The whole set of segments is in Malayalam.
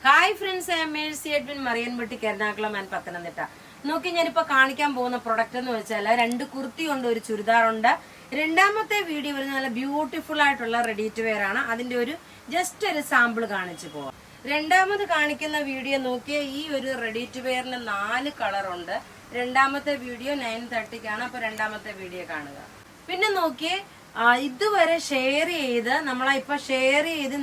Hi friends, I am Mercy Edwin, Mariyanpatti, Ernakulam and Pathanamthitta. നോക്കി, ഞാനിപ്പോ കാണിക്കാൻ പോകുന്ന പ്രൊഡക്റ്റ് എന്ന് വെച്ചാൽ 2 കുർത്തി ഉണ്ട്, ഒരു ചുരിദാറുണ്ട്. രണ്ടാമത്തെ വീഡിയോ വരുന്ന നല്ല ബ്യൂട്ടിഫുൾ ആയിട്ടുള്ള റെഡി ടു വെയർ ആണ്. അതിന്റെ ഒരു ജസ്റ്റ് ഒരു സാമ്പിൾ കാണിച്ചു പോവാം. രണ്ടാമത് കാണിക്കുന്ന വീഡിയോ നോക്കിയ ഈ ഒരു റെഡി ടു വെയറിന് 4 കളർ ഉണ്ട്. രണ്ടാമത്തെ വീഡിയോ 9:30ക്കാണ്. അപ്പൊ രണ്ടാമത്തെ വീഡിയോ കാണുക. പിന്നെ നോക്കിയേ, ഇതുവരെ ഷെയർ ചെയ്ത്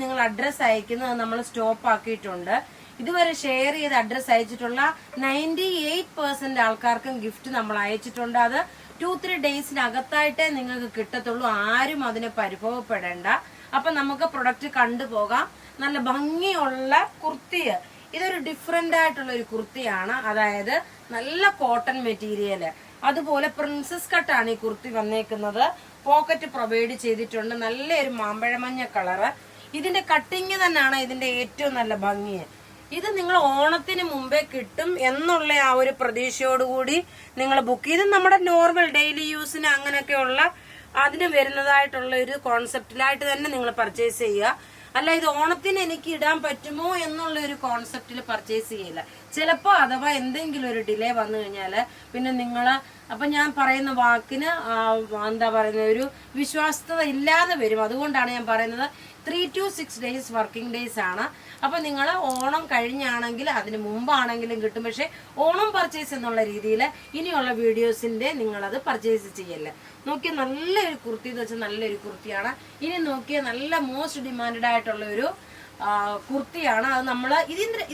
നിങ്ങൾ അഡ്രസ് അയക്കുന്നത് നമ്മൾ സ്റ്റോപ്പ് ആക്കിയിട്ടുണ്ട്. ഇതുവരെ ഷെയർ ചെയ്ത് അഡ്രസ് അയച്ചിട്ടുള്ള 98% ആൾക്കാർക്കും ഗിഫ്റ്റ് നമ്മൾ അയച്ചിട്ടുണ്ട്. അത് 2-3 ഡേയ്സിനകത്തായിട്ടേ നിങ്ങൾക്ക് കിട്ടത്തുള്ളൂ. ആരും അതിന് പരിഭവപ്പെടേണ്ട. അപ്പൊ നമുക്ക് പ്രൊഡക്റ്റ് കണ്ടുപോകാം. നല്ല ഭംഗിയുള്ള കുർത്തി. ഇതൊരു ഡിഫറെന്റ് ആയിട്ടുള്ള ഒരു കുർത്തിയാണ്. അതായത് നല്ല കോട്ടൺ മെറ്റീരിയല്, അതുപോലെ പ്രിൻസസ് കട്ടാണ് ഈ കുർത്തി വന്നേക്കുന്നത്. പോക്കറ്റ് പ്രൊവൈഡ് ചെയ്തിട്ടുണ്ട്. നല്ലൊരു മാമ്പഴമഞ്ഞ കളറ്. ഇതിന്റെ കട്ടിങ് തന്നെയാണ് ഇതിന്റെ ഏറ്റവും നല്ല ഭംഗി. ഇത് നിങ്ങൾ ഓണത്തിന് മുമ്പേ കിട്ടും എന്നുള്ള ആ ഒരു പ്രതീക്ഷയോടുകൂടി നിങ്ങൾ ബുക്ക് ചെയ്ത് നമ്മുടെ നോർമൽ ഡെയിലി യൂസിന് അങ്ങനെയൊക്കെയുള്ള അതിന് വരുന്നതായിട്ടുള്ള ഒരു കോൺസെപ്റ്റിലായിട്ട് തന്നെ നിങ്ങൾ പർച്ചേസ് ചെയ്യുക. അല്ല, ഇത് ഓണത്തിന് എനിക്ക് ഇടാൻ പറ്റുമോ എന്നുള്ള ഒരു കോൺസെപ്റ്റിൽ പർച്ചേസ് ചെയ്യില്ല. ചിലപ്പോ അഥവാ എന്തെങ്കിലും ഒരു ഡിലേ വന്നു കഴിഞ്ഞാല് പിന്നെ നിങ്ങള് അപ്പൊ ഞാൻ പറയുന്ന വാക്കിന് എന്താ പറയുന്ന ഒരു വിശ്വാസ്യത ഇല്ലാതെ വരും. അതുകൊണ്ടാണ് ഞാൻ പറയുന്നത് 3 to 6 ഡേയ്സ് വർക്കിംഗ് ഡേയ്സ് ആണ്. അപ്പൊ നിങ്ങൾ ഓണം കഴിഞ്ഞാണെങ്കിൽ അതിന് മുമ്പാണെങ്കിലും കിട്ടും. പക്ഷെ ഓണം പർച്ചേസ് എന്നുള്ള രീതിയിൽ ഇനിയുള്ള വീഡിയോസിന്റെ നിങ്ങളത് പർച്ചേസ് ചെയ്യല്ലേ. നോക്കിയ നല്ലൊരു കുർത്തി എന്ന് വെച്ചാൽ നല്ലൊരു കുർത്തിയാണ്. ഇനി നോക്കിയ നല്ല മോസ്റ്റ് ഡിമാൻഡഡ് ആയിട്ടുള്ള ഒരു കുർത്തിയാണ്. അത് നമ്മൾ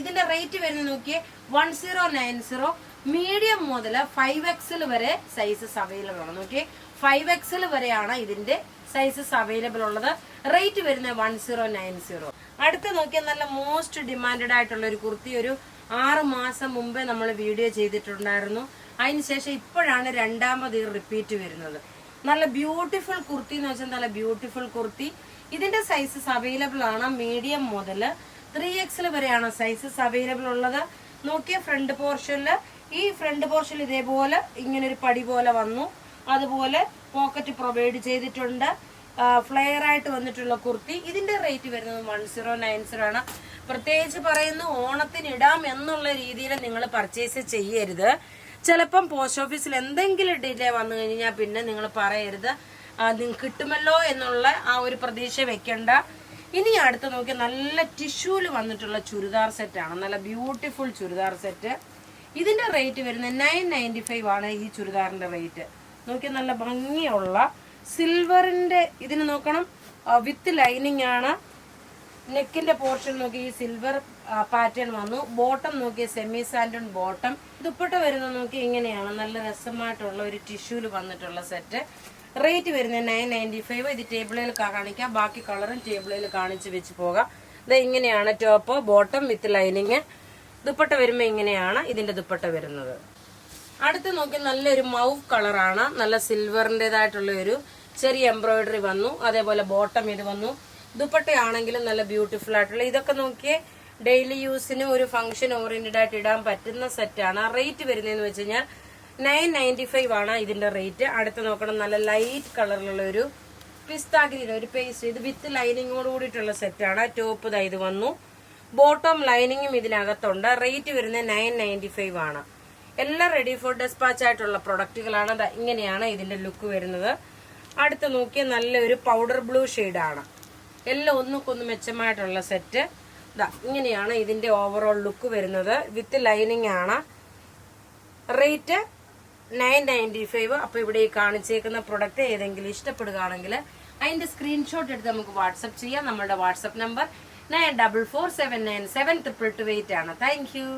ഇതിന്റെ റേറ്റ് വരുന്നത് നോക്കിയേ 1090. മീഡിയം മുതൽ 5XL വരെ സൈസസ് അവൈലബിൾ ആണ്. നോക്കിയേ 5XL വരെയാണ് ഇതിന്റെ സൈസസ് അവൈലബിൾ ഉള്ളത്. റേറ്റ് വരുന്നത് 1090. അടുത്ത നോക്കിയാൽ നല്ല മോസ്റ്റ് ഡിമാൻഡഡ് ആയിട്ടുള്ള ഒരു കുർത്തി. ഒരു 6 മാസം മുമ്പേ നമ്മൾ വീഡിയോ ചെയ്തിട്ടുണ്ടായിരുന്നു. അതിനുശേഷം ഇപ്പോഴാണ് രണ്ടാമത് ഈ റിപ്പീറ്റ് വരുന്നത്. നല്ല ബ്യൂട്ടിഫുൾ കുർത്തി എന്ന് വെച്ചാൽ നല്ല ബ്യൂട്ടിഫുൾ കുർത്തി. ഇതിന്റെ സൈസസ് അവൈലബിൾ ആണ്. മീഡിയം മുതൽ 3XL വരെയാണ് സൈസസ് അവൈലബിൾ ഉള്ളത്. നോക്കിയ ഫ്രണ്ട് പോർഷനില് ഇതേപോലെ ഇങ്ങനെ ഒരു പടി പോലെ വന്നു. അതുപോലെ പോക്കറ്റ് പ്രൊവൈഡ് ചെയ്തിട്ടുണ്ട്. ഫ്ലെയർ ആയിട്ട് വന്നിട്ടുള്ള കുർത്തി. ഇതിന്റെ റേറ്റ് വരുന്നത് 1090 ആണ്. പ്രത്യേകിച്ച് പറയുന്നു, ഓണത്തിന് ഇടാം എന്നുള്ള രീതിയിൽ നിങ്ങൾ പർച്ചേസ് ചെയ്യരുത്. ചിലപ്പം പോസ്റ്റ് ഓഫീസിൽ എന്തെങ്കിലും ഡിലേ വന്നു കഴിഞ്ഞാൽ പിന്നെ നിങ്ങൾ പറയരുത് നിങ്ങൾക്ക് കിട്ടുമല്ലോ എന്നുള്ള ആ ഒരു പ്രതീക്ഷ വെക്കണ്ട. ഇനി അടുത്ത് നോക്കി നല്ല ടിഷ്യൂല് വന്നിട്ടുള്ള ചുരിദാർ സെറ്റാണ്. നല്ല ബ്യൂട്ടിഫുൾ ചുരിദാർ സെറ്റ്. ഇതിന്റെ റേറ്റ് വരുന്നത് 995 ആണ്. ഈ ചുരിദാറിന്റെ റേറ്റ് നോക്കി നല്ല ഭംഗിയുള്ള സിൽവറിന്റെ ഇതിന് നോക്കണം, വിത്ത് ലൈനിങ് ആണ്. നെക്കിന്റെ പോർഷൻ നോക്കി ഈ സിൽവർ പാറ്റേൺ വന്നു. ബോട്ടം നോക്കി സെമി സാൻഡൺ ബോട്ടം. ദുപ്പട്ട വരുന്നത് നോക്കി ഇങ്ങനെയാണ്. നല്ല രസമായിട്ടുള്ള ഒരു ടിഷ്യൂല് വന്നിട്ടുള്ള സെറ്റ്. റേറ്റ് വരുന്നത് 995. ഇത് ടേബിളിൽ കാണിക്കാം. ബാക്കി കളറും ടേബിളിൽ കാണിച്ച് വെച്ച് പോകാം. ഇത് ഇങ്ങനെയാണ് top, bottom with lining. Dupatta വരുമ്പോ ഇങ്ങനെയാണ് ഇതിന്റെ ദുപ്പട്ട വരുന്നത്. അടുത്ത് നോക്കി നല്ലൊരു മൗവ് കളറാണ്. നല്ല സിൽവറിൻ്റെതായിട്ടുള്ള ഒരു ചെറിയ എംബ്രോയിഡറി വന്നു. അതേപോലെ ബോട്ടം ഇത് വന്നു. ദുപ്പട്ടയാണെങ്കിലും നല്ല ബ്യൂട്ടിഫുൾ ആയിട്ടുള്ള. ഇതൊക്കെ നോക്കിയേ ഡെയിലി യൂസിന് ഒരു ഫംഗ്ഷൻ ഓറിയന്റഡ് ആയിട്ട് ഇടാൻ പറ്റുന്ന സെറ്റാണ്. റേറ്റ് വരുന്നതെന്ന് വെച്ച് കഴിഞ്ഞാൽ 995 ആണ് ഇതിന്റെ റേറ്റ്. അടുത്ത് നോക്കണം, നല്ല ലൈറ്റ് കളറിലുള്ള ഒരു പിസ്ത ഗ്രീൻ ഒരു പേസ്റ്റ്. ഇത് വിത്ത് ലൈനിങ്ങോട് കൂടിയിട്ടുള്ള സെറ്റാണ്. ടോപ്പ് ഇത് വന്നു. ബോട്ടം ലൈനിങ്ങും ഇതിനകത്തുണ്ട്. റേറ്റ് വരുന്നത് 995 ആണ്. എല്ലാം റെഡി ഫോർ ഡെസ്പാച്ച് ആയിട്ടുള്ള പ്രൊഡക്റ്റുകളാണ്. ഇങ്ങനെയാണ് ഇതിന്റെ ലുക്ക് വരുന്നത്. അടുത്ത് നോക്കിയ നല്ലൊരു പൗഡർ ബ്ലൂ ഷെയ്ഡാണ്. എല്ലാം ഒന്നുകൊന്ന് മെച്ചമായിട്ടുള്ള സെറ്റ്. ഇങ്ങനെയാണ് ഇതിന്റെ ഓവറോൾ ലുക്ക് വരുന്നത്. വിത്ത് ലൈനിങ് ആണ്. റേറ്റ് 995. അപ്പൊ ഇവിടെ ഈ കാണിച്ചേക്കുന്ന പ്രൊഡക്റ്റ് ഏതെങ്കിലും ഇഷ്ടപ്പെടുകയാണെങ്കിൽ അതിന്റെ സ്ക്രീൻഷോട്ട് എടുത്ത് നമുക്ക് വാട്സപ്പ് ചെയ്യാം. നമ്മളുടെ വാട്സപ്പ് നമ്പർ 9447972228 ആണ്. Thank you.